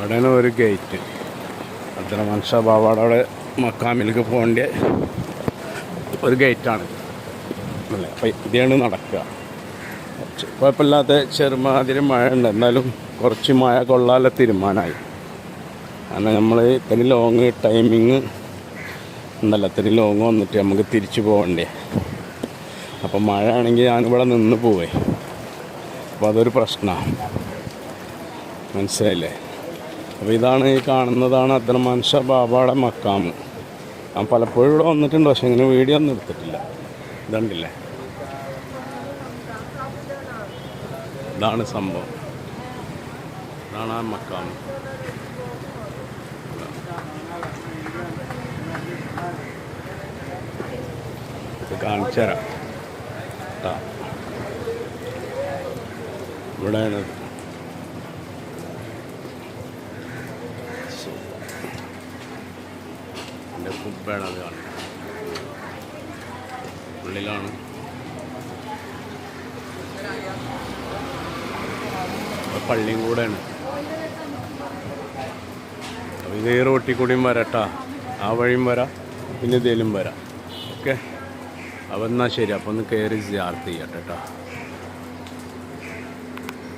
അവിടെയാണ് ഒരു ഗേറ്റ്. അബ്ദുറഹ്മാൻ ഷാ ബാവാടെ മക്കാമിലേക്ക് പോകേണ്ട ഒരു ഗേറ്റാണ് അല്ലേ. അപ്പം ഇതാണ് നടക്കുക. കുഴപ്പമില്ലാത്ത ചെറുമാതിരി മഴ ഉണ്ട്, എന്നാലും കുറച്ച് മഴ കൊള്ളാതെ തീരുമാനമായി. കാരണം നമ്മൾ ഇത്രയും ലോങ് ടൈമിങ് ഉണ്ടല്ലോ, ഇത്രയും ലോങ് വന്നിട്ട് നമുക്ക് തിരിച്ചു പോകണ്ടേ. അപ്പം മഴ ആണെങ്കിൽ ഞാനിവിടെ നിന്ന് പോവേ, അപ്പോൾ അതൊരു പ്രശ്നമാണ്. മനസ്സിലായില്ലേ? അപ്പോൾ ഇതാണ് ഈ കാണുന്നതാണ് അബ്ദുറഹ്മാൻ ഷാ ബാബയുടെ മക്കാമ്. ഞാൻ പലപ്പോഴും ഇവിടെ വന്നിട്ടുണ്ട്, പക്ഷേ ഇങ്ങനെ വീഡിയോ ഒന്നും എടുത്തിട്ടില്ല. ഇതുണ്ടില്ലേ, ഇതാണ് സംഭവം. ഇതാണ് ആ മക്കാമ്. ഇത് കാണിച്ചു തരാം. ഇവിടെയാണ് എൻ്റെ കുബ്ബയാണ് അത് കാണുന്നത്. ഉള്ളിലാണ് പള്ളിയും കൂടെയാണ്. അപ്പോൾ ഇത് ഈ റോട്ടിൽ കൂടിയും വരട്ടാ, ആ വഴിയും വരാം, പിന്നെ ഇതിലും വരാം. ഓക്കെ, അപ്പോൾ എന്നാൽ ശരി. അപ്പോൾ ഒന്ന് കയറി സിയാറത്ത് ചെയ്യട്ടെ കേട്ടോ.